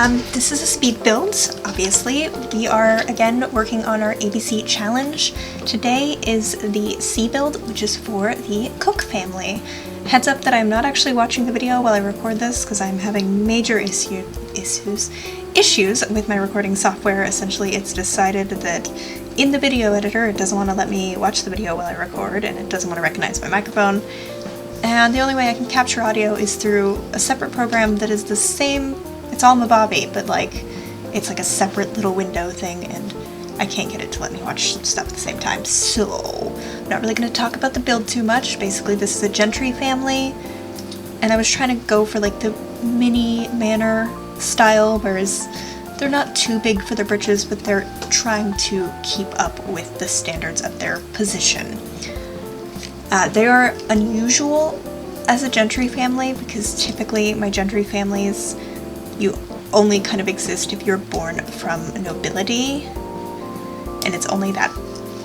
This is a speed build, obviously. We are, again, working on our ABC challenge. Today is the C build, which is for the Cooke family. Heads up that I'm not actually watching the video while I record this, because I'm having major issues with my recording software. Essentially, it's decided that in the video editor, it doesn't want to let me watch the video while I record, and it doesn't want to recognize my microphone. And the only way I can capture audio is through a separate program that is the same. It's all Mababi, but it's like a separate little window thing, and I can't get it to let me watch stuff at the same time. So, I'm not really going to talk about the build too much. Basically, this is a Gentry family, and I was trying to go for the mini manor style, whereas they're not too big for their britches, but they're trying to keep up with the standards of their position. They are unusual as a Gentry family, because typically my Gentry families, you only kind of exist if you're born from nobility, and it's only that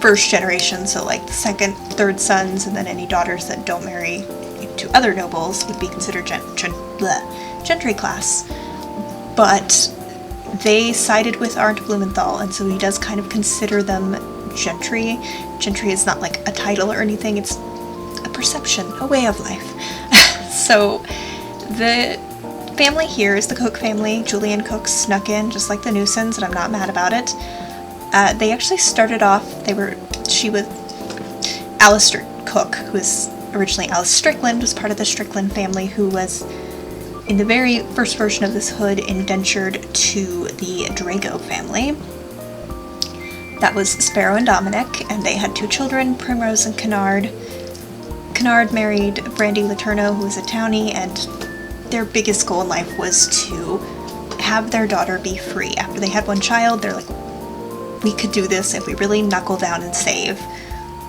first generation, so the second, third sons, and then any daughters that don't marry to other nobles would be considered Gentry class. But they sided with Arndt Blumenthal, and so he does kind of consider them Gentry. Gentry is not a title or anything, it's a perception, a way of life. So the family here is the Cooke family. Julian Cooke snuck in just like the Newsons, and I'm not mad about it. They actually started off, she was Alice Cooke, who was originally Alice Strickland, was part of the Strickland family, who was, in the very first version of this hood, indentured to the Drago family. That was Sparrow and Dominic, and they had two children, Primrose and Kennard. Kennard married Brandy Letourneau, who was a townie, and their biggest goal in life was to have their daughter be free. After they had one child, they're like, we could do this if we really knuckle down and save.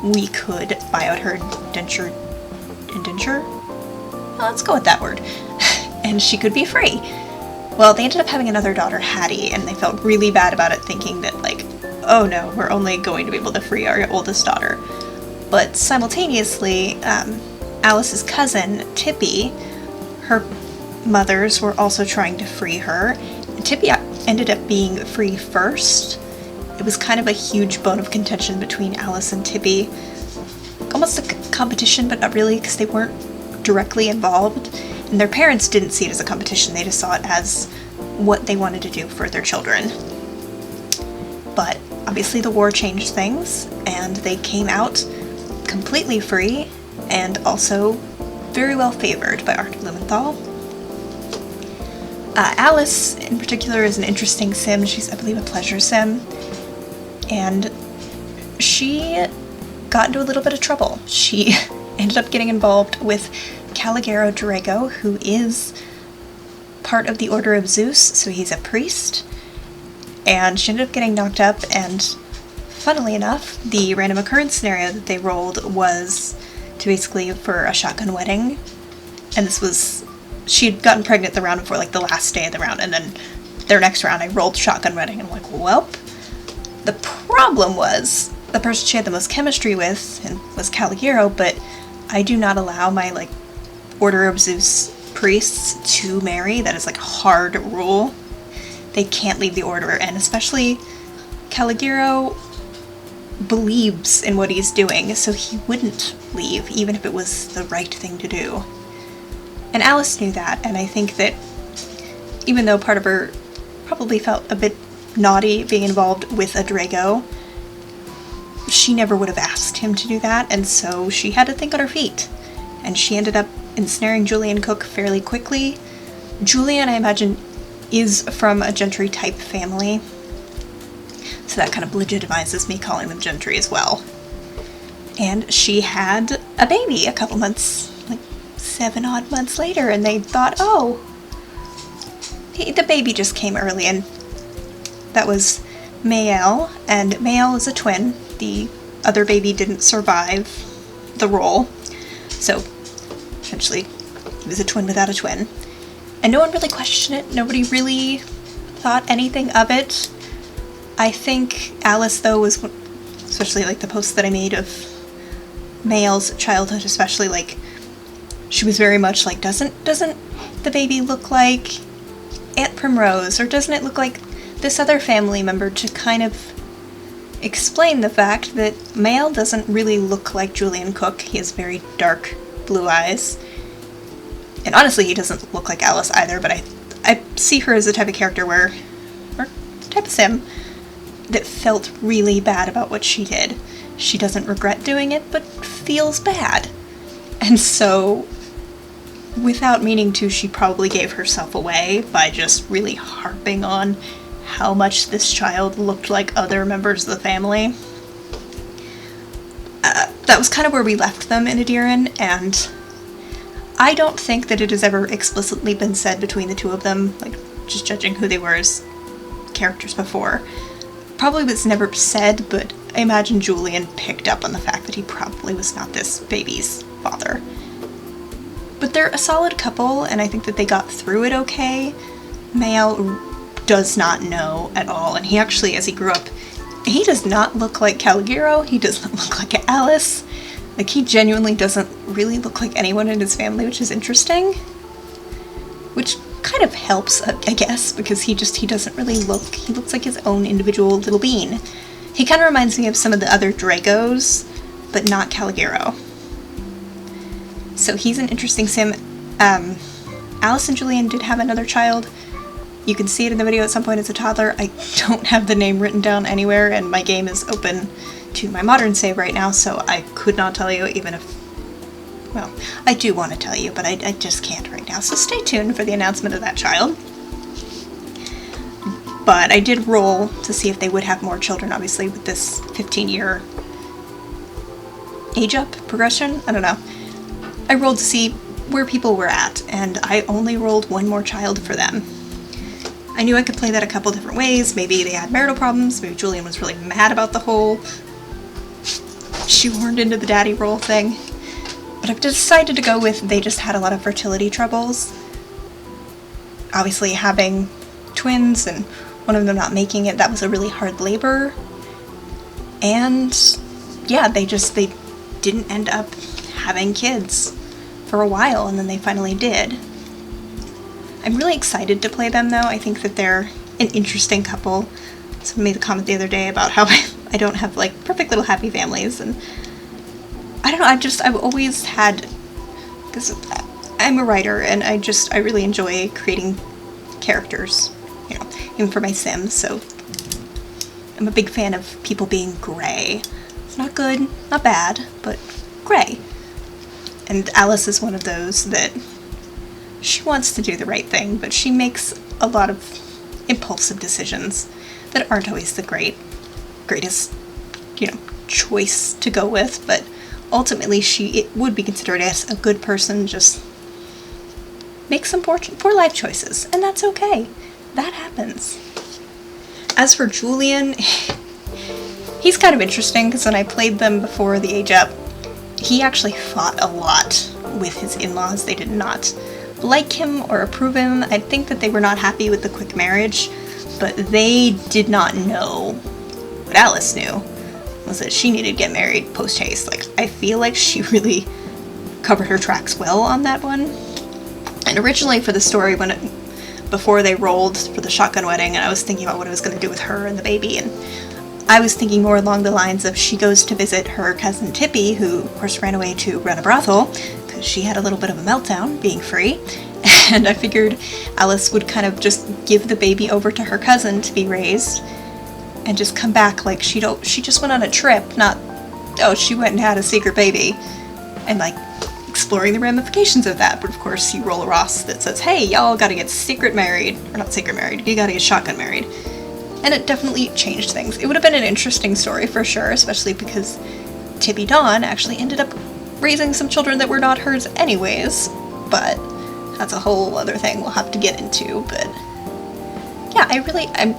We could buy out her indenture? Well, let's go with that word. And she could be free. Well, they ended up having another daughter, Hattie, and they felt really bad about it, thinking that oh no, we're only going to be able to free our oldest daughter. But simultaneously, Alice's cousin, Tippy, her mothers were also trying to free her. And Tippy ended up being free first. It was kind of a huge bone of contention between Alice and Tippy. Almost a competition, but not really, because they weren't directly involved. And their parents didn't see it as a competition, they just saw it as what they wanted to do for their children. But obviously the war changed things, and they came out completely free, and also very well favored by Arndt Blumenthal. Alice, in particular, is an interesting sim. She's, I believe, a pleasure sim, and she got into a little bit of trouble. She ended up getting involved with Caligero Drago, who is part of the Order of Zeus, so he's a priest, and she ended up getting knocked up, and funnily enough, the random occurrence scenario that they rolled was to basically for a shotgun wedding, and this was, she had gotten pregnant the round before, the last day of the round, and then their next round I rolled shotgun wedding, and I'm like, welp. The problem was, the person she had the most chemistry with was Caligero, but I do not allow my, Order of Zeus priests to marry. That is, a hard rule. They can't leave the order, and especially Caligero believes in what he's doing, so he wouldn't leave, even if it was the right thing to do. And Alice knew that, and I think that even though part of her probably felt a bit naughty being involved with a Drago, she never would have asked him to do that, and so she had to think on her feet. And she ended up ensnaring Julian Cooke fairly quickly. Julian, I imagine, is from a Gentry type family, so that kind of legitimizes me calling them Gentry as well. And she had a baby a couple months, 7 odd months later, and they thought, oh, the baby just came early, and that was Mael, and Mael is a twin. The other baby didn't survive the roll, so essentially he was a twin without a twin. And no one really questioned it, nobody really thought anything of it. I think Alice, though, was, especially the posts that I made of Mael's childhood, especially she was very much doesn't the baby look like Aunt Primrose, or doesn't it look like this other family member, to kind of explain the fact that Mael doesn't really look like Julian Cooke. He has very dark blue eyes. And honestly, he doesn't look like Alice either, but I see her as the type of character or type of sim, that felt really bad about what she did. She doesn't regret doing it, but feels bad. And so, without meaning to, she probably gave herself away by just really harping on how much this child looked like other members of the family. That was kind of where we left them in Adiran, and I don't think that it has ever explicitly been said between the two of them, like, just judging who they were as characters before. Probably was never said, but I imagine Julian picked up on the fact that he probably was not this baby's father. But they're a solid couple, and I think that they got through it okay. Mael does not know at all, and he actually, as he grew up, he does not look like Caligero, he doesn't look like Alice. Like, he genuinely doesn't really look like anyone in his family, which is interesting. Which kind of helps, I guess, because he doesn't really look, he looks like his own individual little bean. He kind of reminds me of some of the other Dragos, but not Caligero. So he's an interesting sim. Alice and Julian did have another child. You can see it in the video at some point as a toddler. I don't have the name written down anywhere, and my game is open to my modern save right now, so I could not tell you, even if, well, I do want to tell you, but I just can't right now. So stay tuned for the announcement of that child. But I did roll to see if they would have more children, obviously, with this 15-year age-up progression. I don't know. I rolled to see where people were at, and I only rolled one more child for them. I knew I could play that a couple different ways. Maybe they had marital problems. Maybe Julian was really mad about the whole shoehorned into the daddy role thing. But I've decided to go with they just had a lot of fertility troubles. Obviously having twins and one of them not making it, that was a really hard labor. And yeah, they didn't end up having kids for a while, and then they finally did. I'm really excited to play them, though. I think that they're an interesting couple. Someone made a comment the other day about how I don't have, like, perfect little happy families, and I don't know, I've always had, because I'm a writer, and I really enjoy creating characters, you know, even for my Sims, so I'm a big fan of people being gray. It's not good, not bad, but gray. And Alice is one of those that she wants to do the right thing, but she makes a lot of impulsive decisions that aren't always the greatest, you know, choice to go with, but ultimately it would be considered as a good person, just make some poor life choices, and that's okay. That happens. As for Julian, he's kind of interesting, because when I played them before the age up, he actually fought a lot with his in-laws. They did not like him or approve him. I think that they were not happy with the quick marriage, but they did not know what Alice knew, was that she needed to get married post-haste. Like, I feel like she really covered her tracks well on that one. And originally for the story, before they rolled for the shotgun wedding, and I was thinking about what I was going to do with her and the baby, and I was thinking more along the lines of she goes to visit her cousin Tippy, who of course ran away to run a brothel, because she had a little bit of a meltdown being free, and I figured Alice would kind of just give the baby over to her cousin to be raised, and just come back like she just went on a trip, not, oh, she went and had a secret baby, and like exploring the ramifications of that. But of course you roll a Ross that says, hey, y'all gotta get secret married, or not secret married, you gotta get shotgun married. And it definitely changed things. It would have been an interesting story for sure, especially because Tippy Dawn actually ended up raising some children that were not hers anyways, but that's a whole other thing we'll have to get into. But yeah, I'm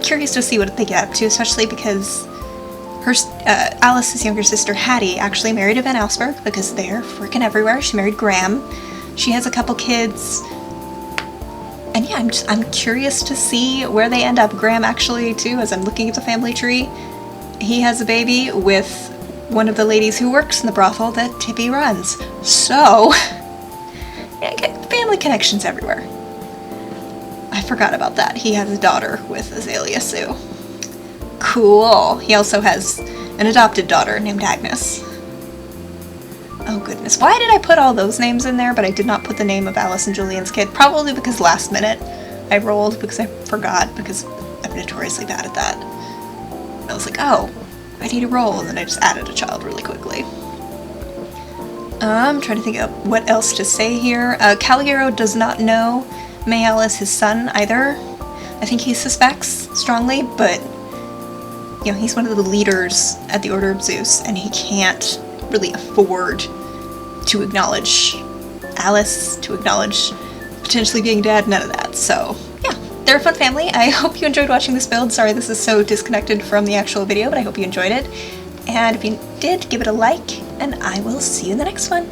curious to see what they get up to, especially because Alice's younger sister Hattie actually married a Van Alsberg, because they're freaking everywhere. She married Graham. She has a couple kids. And yeah, I'm curious to see where they end up. Graham actually, too, as I'm looking at the family tree, he has a baby with one of the ladies who works in the brothel that Tippy runs. So, yeah, family connections everywhere. I forgot about that. He has a daughter with Azalea Sue. Cool. He also has an adopted daughter named Agnes. Oh goodness, why did I put all those names in there, but I did not put the name of Alice and Julian's kid? Probably because last minute I rolled because I forgot, because I'm notoriously bad at that. I was like, oh, I need a roll, and then I just added a child really quickly. I'm trying to think of what else to say here. Calogero does not know Mayel is his son either. I think he suspects strongly, but you know, he's one of the leaders at the Order of Zeus, and he can't really afford to acknowledge Alice, to acknowledge potentially being dead, none of that. So yeah, they're a fun family. I hope you enjoyed watching this build. Sorry this is so disconnected from the actual video, but I hope you enjoyed it. And if you did, give it a like, and I will see you in the next one.